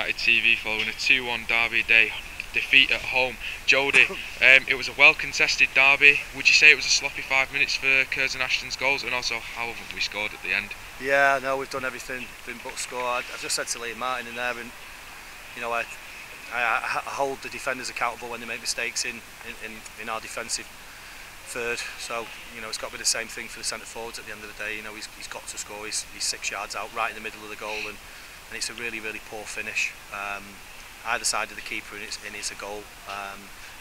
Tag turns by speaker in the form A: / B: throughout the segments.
A: United TV following a 2-1 Derby Day defeat at home. Jody, it was a well-contested derby. Would you say it was a sloppy 5 minutes for Curzon Ashton's goals, and also how haven't we scored at the end?
B: Yeah, no, we've done everything but score. I just said to Liam Martin in there, and you know, I hold the defenders accountable when they make mistakes in our defensive third. So you know, it's got to be the same thing for the centre forwards at the end of the day. You know, he's got to score. He's 6 yards out, right in the middle of the goal, and it's a really poor finish. Either side of the keeper, and it's a goal.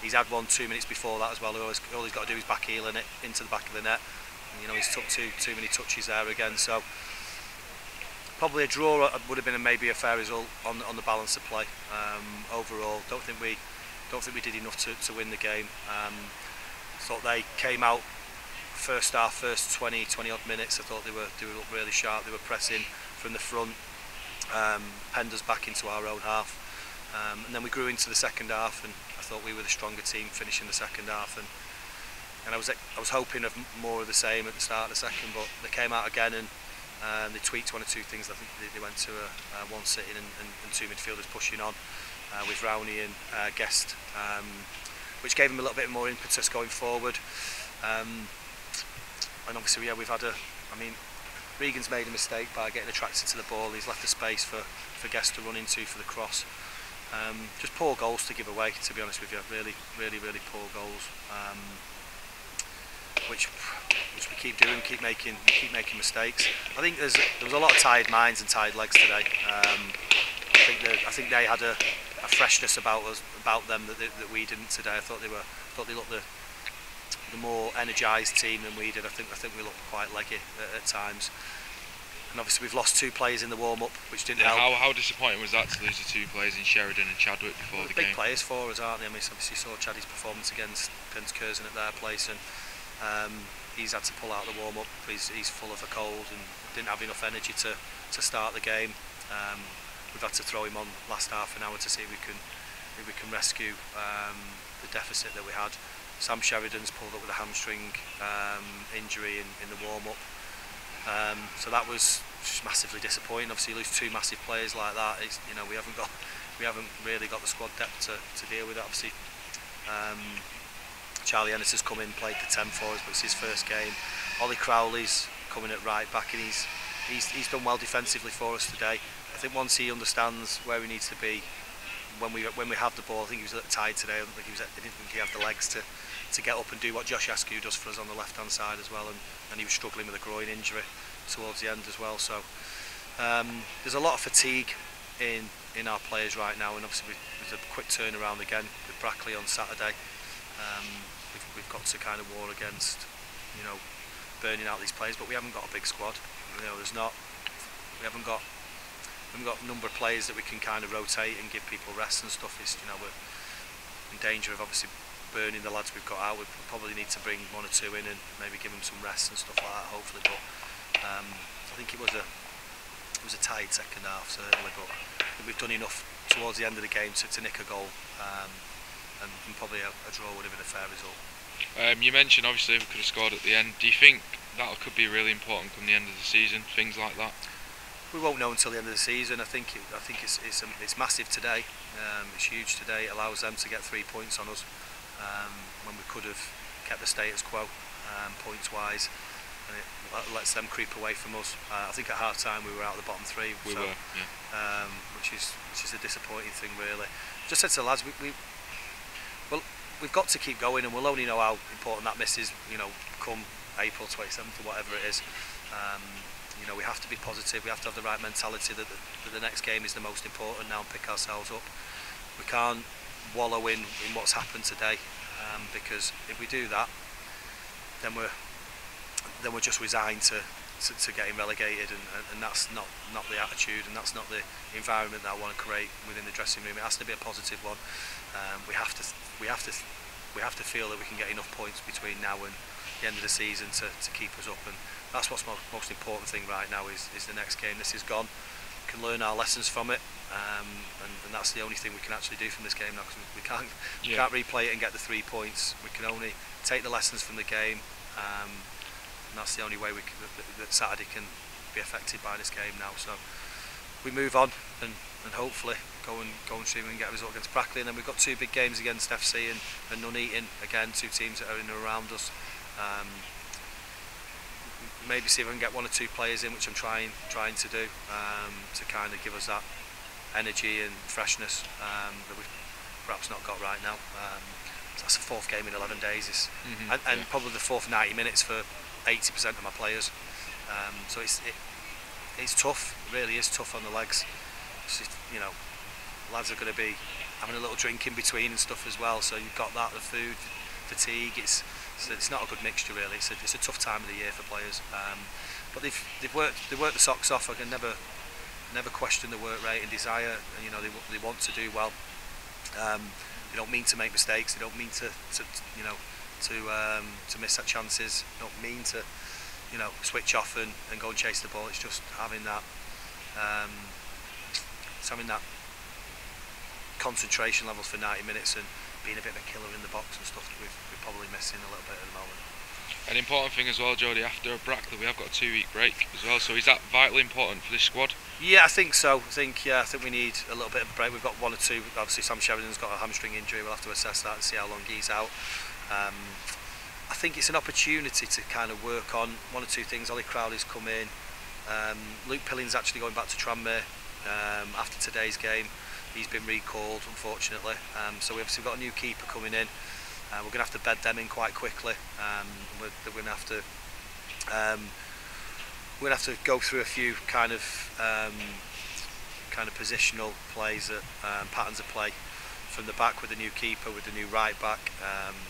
B: He's had one 2 minutes before that as well. All he's got to do is back heeling it into the back of the net. And, you know, he's took too many touches there again. So probably a draw would have been maybe a fair result on the balance of play. Overall, don't think we did enough to win the game. Thought they came out first half, first 20 odd minutes. I thought they looked really sharp. They were pressing from the front, penned us back into our own half. And then we grew into the second half, and I thought we were the stronger team finishing the second half, and I was hoping of more of the same at the start of the second, but they came out again and they tweaked one or two things. I think they went to one sitting and two midfielders pushing on with Rowney and Guest, which gave them a little bit more impetus going forward. And obviously, yeah, we've had Regan's made a mistake by getting attracted to the ball. He's left the space for Guest to run into for the cross. Just poor goals to give away, to be honest with you. Really poor goals, which we keep doing, keep making mistakes. I think there was a lot of tired minds and tired legs today. I think they had a freshness about them that we didn't today. I thought they looked the more energised team than we did. I think we looked quite leggy at times. And obviously we've lost 2 players in the warm-up, which didn't help.
A: How disappointing was that to lose the 2 players in Sheridan and Chadwick before the game?
B: Big players for us, aren't they? I mean, obviously saw Chaddy's performance against Curzon at their place, and he's had to pull out the warm-up. He's full of a cold and didn't have enough energy to start the game. We've had to throw him on last half an hour to see if we can rescue the deficit that we had. Sam Sheridan's pulled up with a hamstring injury in the warm-up. So that was just massively disappointing. Obviously, you lose 2 massive players like that. You know, we haven't really got the squad depth to deal with it. Obviously, Charlie Ennis has come in, played the 10 for us, but it's his first game. Ollie Crowley's coming at right back, and he's done well defensively for us today. I think once he understands where he needs to be when we have the ball, I think he was a little tired today. I didn't think he had the legs to get up and do what Josh Askew does for us on the left hand side as well, and he was struggling with a groin injury towards the end as well. So there's a lot of fatigue in our players right now, and obviously with a quick turnaround again with Brackley on Saturday. We've got to kind of war against, you know, burning out these players, but we haven't got a big squad. You know, we haven't got a number of players that we can kind of rotate and give people rest and stuff. You know, we're in danger of obviously burning the lads we've got out. We probably need to bring 1 or 2 in and maybe give them some rest and stuff like that, hopefully. But I think it was a tight second half certainly, but I think we've done enough towards the end of the game to nick a goal, and probably a draw would have been a fair result.
A: You mentioned obviously we could have scored at the end. Do you think that could be really important come the end of the season, things like that?
B: We won't know until the end of the season. I think it's massive today. It's huge today. It allows them to get 3 points on us when we could have kept the status quo points wise, and it lets them creep away from us. I think at half time we were out of the bottom 3.
A: We were, yeah.
B: Which is a disappointing thing really. Just said to the lads, we've got to keep going, and we'll only know how important that miss is, you know, come April 27th or whatever it is. You know, we have to be positive. We have to have the right mentality that the next game is the most important now, and pick ourselves up. We can't wallow in what's happened today, because if we do that, then we're just resigned to getting relegated, and that's not the attitude, and that's not the environment that I want to create within the dressing room. It has to be a positive one. We have to feel that we can get enough points between now and the end of the season to keep us up, and that's what's most important thing right now is the next game. This is gone. We can learn our lessons from it, and that's the only thing we can actually do from this game now, because we can't replay it and get the 3 points. We can only take the lessons from the game, and that's the only way that Saturday can be affected by this game now. So we move on, and hopefully go and see if we can get a result against Brackley, and then we've got 2 big games against FC and Nuneaton, again 2 teams that are in and around us. Maybe see if I can get 1 or 2 players in, which I'm trying to do, to kind of give us that energy and freshness that we've perhaps not got right now. So that's the 4th game in 11 days, and probably the 4th 90 minutes for 80% of my players. So it's tough. It really is tough on the legs. You know, lads are going to be having a little drink in between and stuff as well. So you've got that, the food, fatigue. It's not a good mixture really. It's a tough time of the year for players. But they've worked the socks off. I can never question the work rate and desire. And, you know, they want to do well. They don't mean to make mistakes. They don't mean to miss their chances. They don't mean to, you know, switch off and go and chase the ball. It's just having that, concentration levels for 90 minutes and being a bit of a killer in the box and stuff that we're probably missing a little bit at the moment.
A: An important thing as well, Jody, after Brackley we have got a 2-week break as well, so is that vitally important for this squad?
B: Yeah, I think so. I think we need a little bit of a break. We've got 1 or 2. Obviously Sam Sheridan's got a hamstring injury. We'll have to assess that and see how long he's out. I think it's an opportunity to kind of work on 1 or 2 things. Ollie Crowley's come in. Luke Pilling's actually going back to Tranmere after today's game. He's been recalled, unfortunately. So we've got a new keeper coming in. We're going to have to bed them in quite quickly. We're going to have to go through a few kind of positional plays, patterns of play from the back with the new keeper, with the new right back.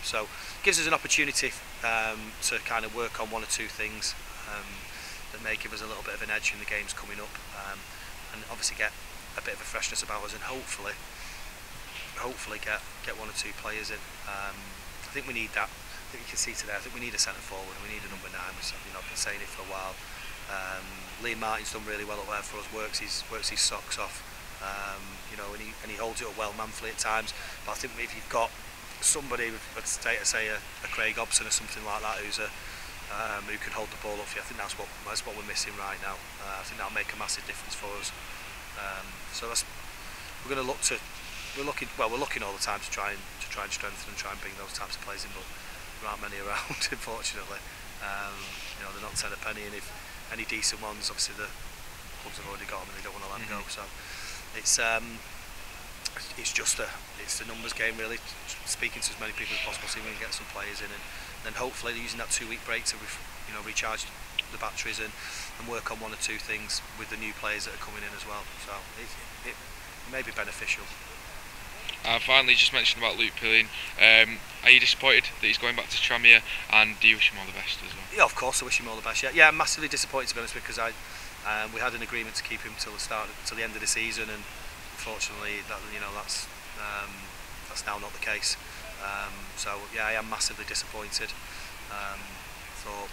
B: So it gives us an opportunity to kind of work on 1 or 2 things that may give us a little bit of an edge in the games coming up, and obviously get a bit of a freshness about us, and hopefully get 1 or 2 players in. I think we need that. I think you can see today. I think we need a centre forward and we need a number 9. I've been saying it for a while. Liam Martin's done really well up there for us. Works his socks off. You know, and he holds it up well, manfully at times. But I think if you've got somebody, let's say a Craig Hobson or something like that, who can hold the ball up for you, I think that's what we're missing right now. I think that'll make a massive difference for us. So we're going to look to. We're looking all the time to try and strengthen and try and bring those types of players in, but there aren't many around, unfortunately. You know, they're not 10 a penny, and if any decent ones, obviously the clubs have already got them and they don't want to let them go. So it's the numbers game really. Speaking to as many people as possible, see if we can get some players in, and then hopefully using that 2-week break to recharge the batteries and work on 1 or 2 things with the new players that are coming in as well. So it may be beneficial.
A: Finally, you just mentioned about Luke Pilling. Are you disappointed that he's going back to Tranmere, and do you wish him all the best as well?
B: Yeah, of course I wish him all the best. Yeah, I'm massively disappointed, to be honest, because we had an agreement to keep him till the end of the season, and unfortunately that's now not the case. So yeah, I am massively disappointed. Thought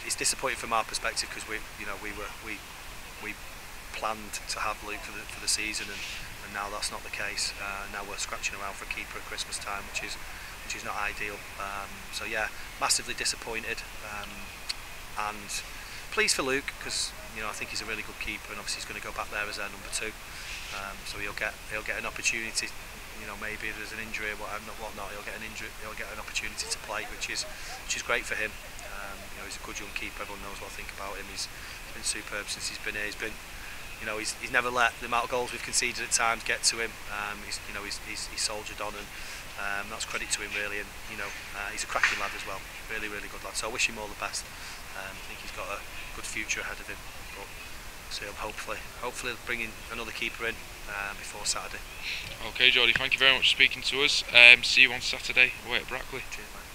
B: it's disappointing from our perspective because we planned to have Luke for the season, and now that's not the case. Now we're scratching around for a keeper at Christmas time, which is not ideal. So yeah, massively disappointed, and pleased for Luke because I think he's a really good keeper, and obviously he's going to go back there as our number 2. So he'll get an opportunity. Maybe if there's an injury or whatnot, he'll get an opportunity to play, which is great for him. He's a good young keeper. Everyone knows what I think about him. He's been superb since he's been here. He's never let the amount of goals we've conceded at times get to him. He's soldiered on, and that's credit to him really. And he's a cracking lad as well. Really, really good lad. So I wish him all the best. I think he's got a good future ahead of him. But so hopefully bringing another keeper in before Saturday.
A: Okay, Jody. Thank you very much for speaking to us. See you on Saturday away at Brackley.
B: Cheers, mate.